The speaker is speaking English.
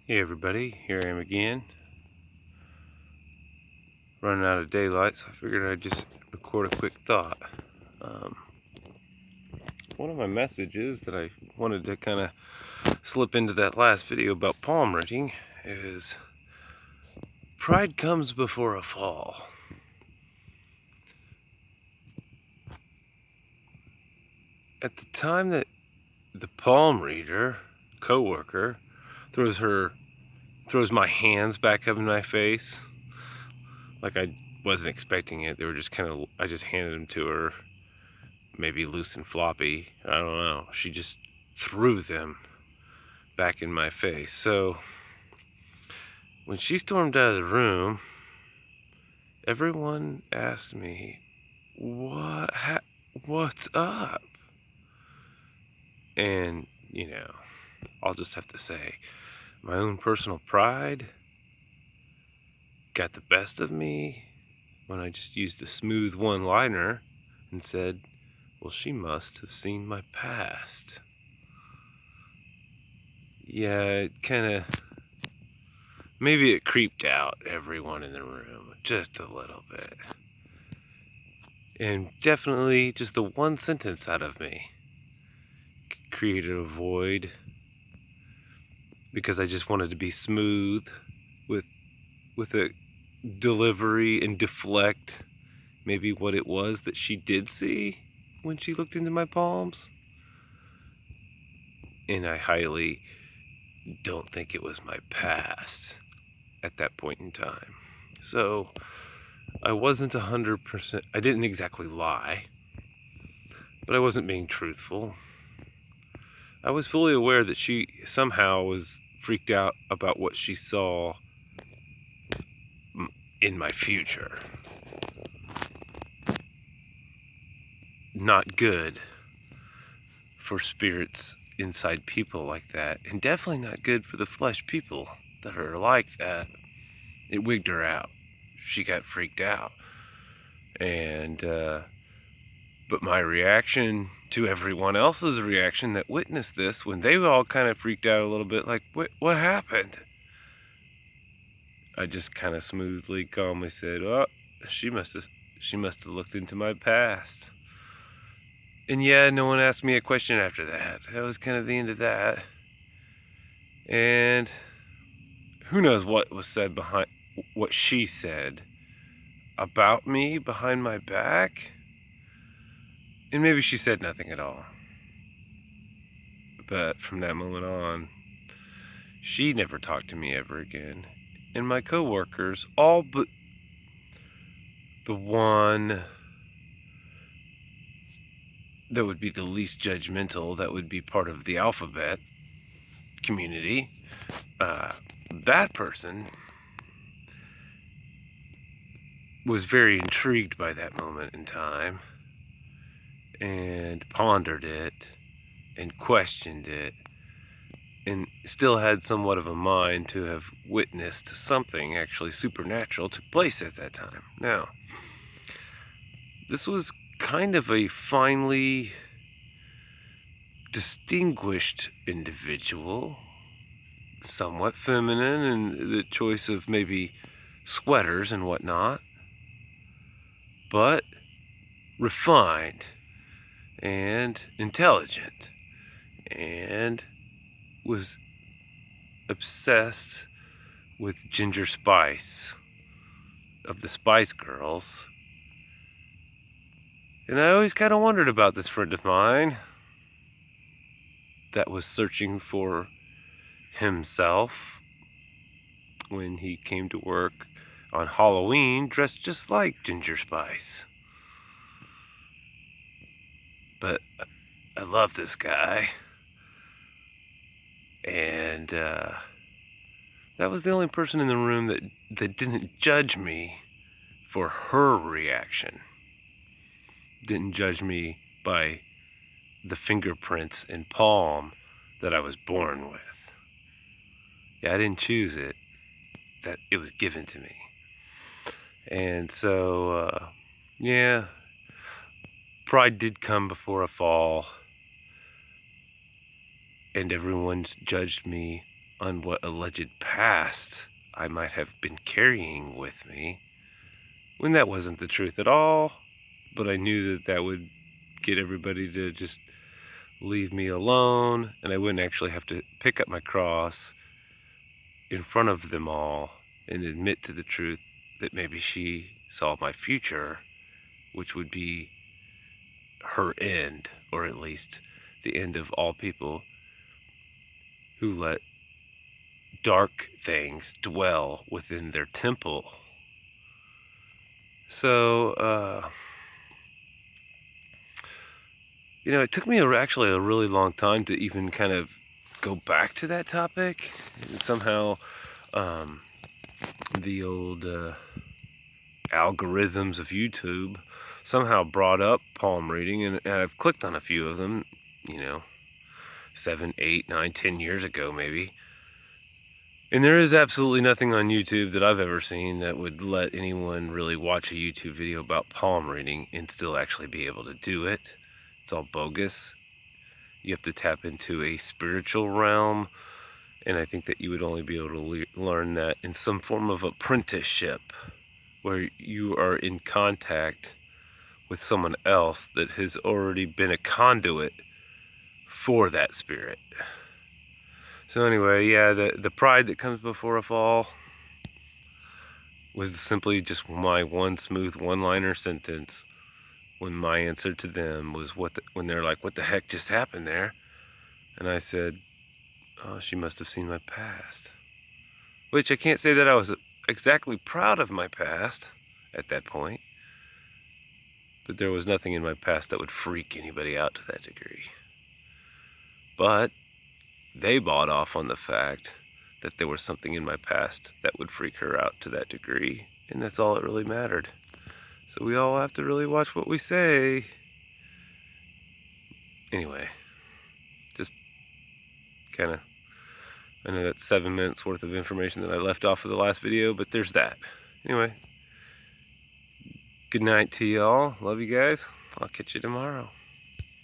Hey everybody, here I am again. Running out of daylight, so I figured I'd just record a quick thought. Um, One of my messages that I wanted to kind of slip into that last video about palm reading is pride comes before a fall. At the time that the palm reader, co-worker, throws my hands back up in my face, like I wasn't expecting it. They were just I just handed them to her, maybe loose and floppy. I don't know. She just threw them back in my face. So when she stormed out of the room, everyone asked me, what's up? And, I'll just have to say, my own personal pride got the best of me when I just used a smooth one-liner and said, well, she must have seen my past. Yeah, maybe it creeped out everyone in the room just a little bit. And definitely just the one sentence out of me created a void, because I just wanted to be smooth with a delivery and deflect maybe what it was that she did see when she looked into my palms. And I highly don't think it was my past at that point in time. So I wasn't 100%, I didn't exactly lie, but I wasn't being truthful. I was fully aware that she somehow was freaked out about what she saw in my future. Not good for spirits inside people like that, and definitely not good for the flesh people that are like that. It wigged her out. She got freaked out. And but my reaction to everyone else's reaction that witnessed this, when they all kind of freaked out a little bit, like, what happened? I just kind of smoothly, calmly said, oh, she must have looked into my past. And yeah, no one asked me a question after that. That was kind of the end of that. And who knows what was said behind what she said about me behind my back. And maybe she said nothing at all. But from that moment on, she never talked to me ever again. And my coworkers, all but the one that would be the least judgmental, that would be part of the alphabet community, that person was very intrigued by that moment in time and pondered it and questioned it, and still had somewhat of a mind to have witnessed something actually supernatural took place at that time. Now, this was kind of a finely distinguished individual, somewhat feminine in the choice of maybe sweaters and whatnot, but refined and intelligent, and was obsessed with Ginger Spice of the Spice Girls. And I always kind of wondered about this friend of mine that was searching for himself when he came to work on Halloween dressed just like Ginger Spice. But I love this guy. And that was the only person in the room that didn't judge me for her reaction. Didn't judge me by the fingerprints and palm that I was born with. Yeah, I didn't choose it. That it was given to me. And so, yeah, pride did come before a fall, and everyone's judged me on what alleged past I might have been carrying with me, when that wasn't the truth at all. But I knew that that would get everybody to just leave me alone, and I wouldn't actually have to pick up my cross in front of them all and admit to the truth that maybe she saw my future, which would be her end, or at least the end of all people who let dark things dwell within their temple. So, it took me actually a really long time to even kind of go back to that topic. And somehow, the old algorithms of YouTube somehow brought up palm reading, and I've clicked on a few of them, 7, 8, 9, 10 years ago maybe. And there is absolutely nothing on YouTube that I've ever seen that would let anyone really watch a YouTube video about palm reading and still actually be able to do it. It's all bogus. You have to tap into a spiritual realm, and I think that you would only be able to learn that in some form of apprenticeship, where you are in contact with someone else that has already been a conduit for that spirit. So anyway, yeah, the pride that comes before a fall was simply just my one smooth one-liner sentence when my answer to them was when they're like, "What the heck just happened there?" And I said, "Oh, she must have seen my past." Which I can't say that I was exactly proud of my past at that point, but there was nothing in my past that would freak anybody out to that degree. But they bought off on the fact that there was something in my past that would freak her out to that degree, and that's all that really mattered. So we all have to really watch what we say. Anyway, just kind of, I know that's 7 minutes worth of information that I left off of the last video, but there's that. Anyway, good night to y'all. Love you guys. I'll catch you tomorrow.